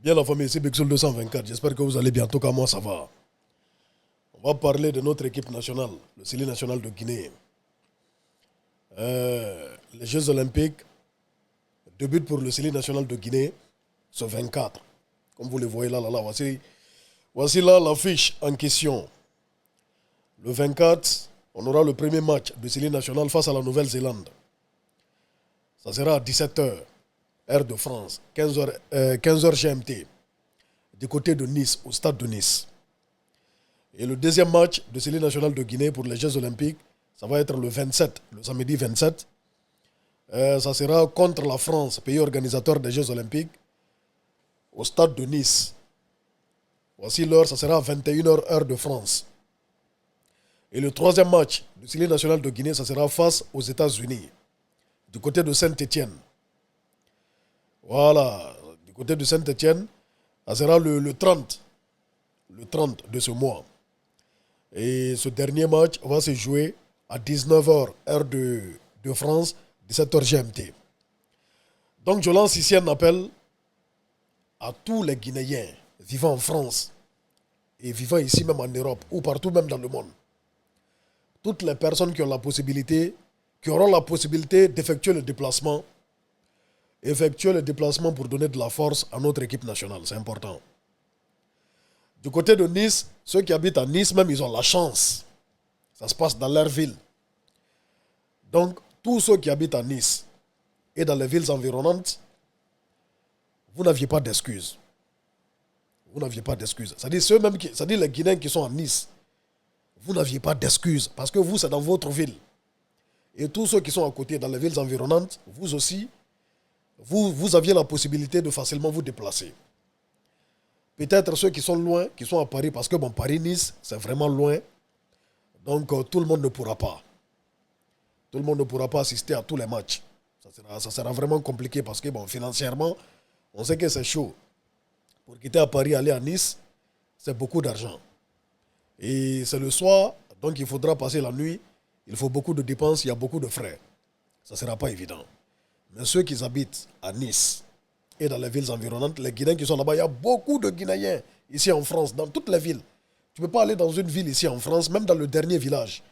Bien la famille, c'est Bexol 224. J'espère que vous allez bien. En tout cas, moi, ça va. On va parler de notre équipe nationale, le Sili national de Guinée. Les Jeux Olympiques, début pour le Sili national de Guinée, ce 24. Comme vous le voyez là, voici là l'affiche en question. Le 24, on aura le premier match du Sili national face à la Nouvelle-Zélande. Ça sera à 17h, heure de France, 15h GMT, du côté de Nice, au stade de Nice. Et le deuxième match de Sili national de Guinée pour les Jeux Olympiques, ça va être le 27, le samedi 27. Ça sera contre la France, pays organisateur des Jeux Olympiques, au stade de Nice. Voici l'heure, ça sera à 21h, heure de France. Et le troisième match du Sili national de Guinée, ça sera face aux États-Unis, du côté de Saint-Étienne. Voilà, du côté de Saint-Étienne, ça sera le 30 de ce mois. Et ce dernier match va se jouer à 19h, heure de France, 17h GMT. Donc je lance ici un appel à tous les Guinéens vivant en France et vivant ici même en Europe ou partout même dans le monde. Toutes les personnes qui auront la possibilité d'effectuer le déplacement pour donner de la force à notre équipe nationale. C'est important. Du côté de Nice, ceux qui habitent à Nice même, ils ont la chance. Ça se passe dans leur ville. Donc, tous ceux qui habitent à Nice et dans les villes environnantes, vous n'aviez pas d'excuses. Vous n'aviez pas d'excuses. C'est-à-dire les Guinéens qui sont à Nice, vous n'aviez pas d'excuses parce que vous, c'est dans votre ville. Et tous ceux qui sont à côté, dans les villes environnantes, vous aussi, vous aviez la possibilité de facilement vous déplacer. Peut-être ceux qui sont loin, qui sont à Paris, parce que Paris-Nice, c'est vraiment loin. Donc, tout le monde ne pourra pas. Tout le monde ne pourra pas assister à tous les matchs. Ça sera vraiment compliqué parce que, financièrement, on sait que c'est chaud. Pour quitter à Paris, aller à Nice, c'est beaucoup d'argent. Et c'est le soir, donc il faudra passer la nuit. Il faut beaucoup de dépenses, il y a beaucoup de frais. Ça ne sera pas évident. Mais ceux qui habitent à Nice et dans les villes environnantes, les Guinéens qui sont là-bas, il y a beaucoup de Guinéens ici en France, dans toutes les villes. Tu ne peux pas aller dans une ville ici en France, même dans le dernier village.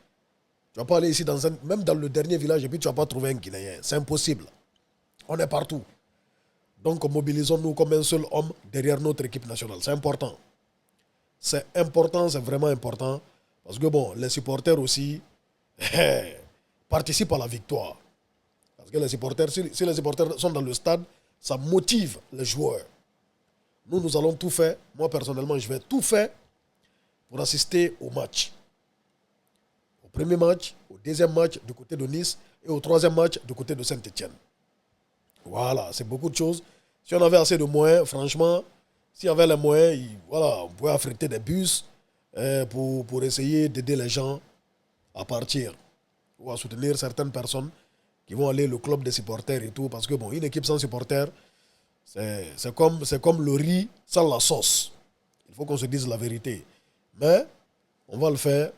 Tu ne vas pas aller ici, même dans le dernier village, et puis tu ne vas pas trouver un Guinéen. C'est impossible. On est partout. Donc mobilisons-nous comme un seul homme derrière notre équipe nationale. C'est important. C'est important, c'est vraiment important. Parce que les supporters aussi participent à la victoire. Parce que les supporters, si les supporters sont dans le stade, ça motive les joueurs. Nous allons tout faire. Moi, personnellement, je vais tout faire pour assister au match. Au premier match, au deuxième match du côté de Nice et au troisième match du côté de Saint-Étienne. Voilà, c'est beaucoup de choses. Si on avait assez de moyens, franchement, s'il y avait les moyens, on pouvait affréter des bus pour essayer d'aider les gens à partir ou à soutenir certaines personnes qui vont aller au club des supporters et tout. Parce que une équipe sans supporters, c'est comme le riz sans la sauce. Il faut qu'on se dise la vérité. Mais on va le faire.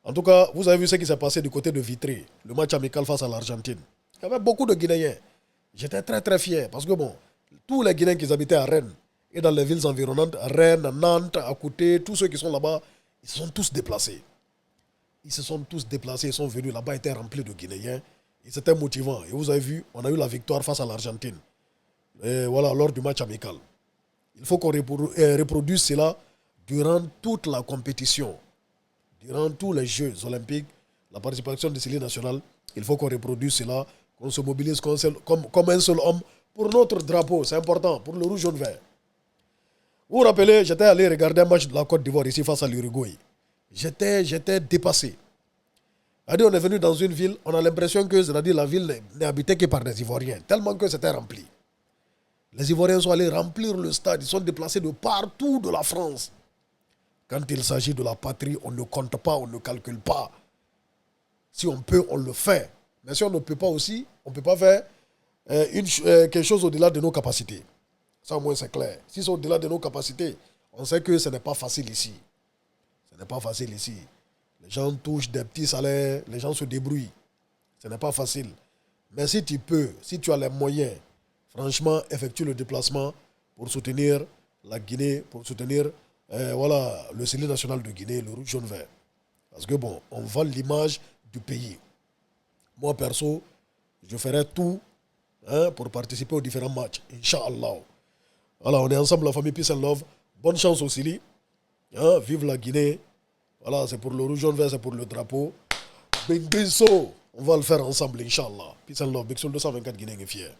En tout cas, vous avez vu ce qui s'est passé du côté de Vitré, le match amical face à l'Argentine. Il y avait beaucoup de Guinéens. J'étais très très fier parce que tous les Guinéens qui habitaient à Rennes et dans les villes environnantes, Rennes, Nantes, à côté, tous ceux qui sont là-bas, ils se sont tous déplacés. Ils se sont tous déplacés, ils sont venus là-bas, étaient remplis de Guinéens. Et c'était motivant. Et vous avez vu, on a eu la victoire face à l'Argentine. Et voilà, lors du match amical. Il faut qu'on reproduise cela durant toute la compétition. Durant tous les Jeux olympiques, la participation de Sili nationale, il faut qu'on reproduise cela, qu'on se mobilise comme un seul homme pour notre drapeau. C'est important, pour le rouge, jaune, vert. Vous vous rappelez, j'étais allé regarder un match de la Côte d'Ivoire ici face à l'Uruguay. J'étais dépassé. C'est-à-dire, on est venu dans une ville, on a l'impression que la ville n'est habitée que par des Ivoiriens, tellement que c'était rempli. Les Ivoiriens sont allés remplir le stade, ils sont déplacés de partout de la France. Quand il s'agit de la patrie, on ne compte pas, on ne calcule pas. Si on peut, on le fait. Mais si on ne peut pas aussi, on ne peut pas faire quelque chose au-delà de nos capacités. Ça au moins c'est clair. Si c'est au-delà de nos capacités, on sait que ce n'est pas facile ici. Ce n'est pas facile ici. Les gens touchent des petits salaires, les gens se débrouillent. Ce n'est pas facile. Mais si tu peux, si tu as les moyens, franchement, effectue le déplacement pour soutenir la Guinée, pour soutenir voilà, le CELI national de Guinée, le rouge, jaune, vert. Parce que bon, on vend l'image du pays. Moi, perso, je ferai tout pour participer aux différents matchs. Inch'Allah. Voilà, on est ensemble, la famille Peace and Love. Bonne chance au CELI. Vive la Guinée. Voilà, c'est pour le rouge, jaune, vert, c'est pour le drapeau. Benguiso, on va le faire ensemble, Inch'Allah. Peace and Love, Big Soul 224 Guinée est fier.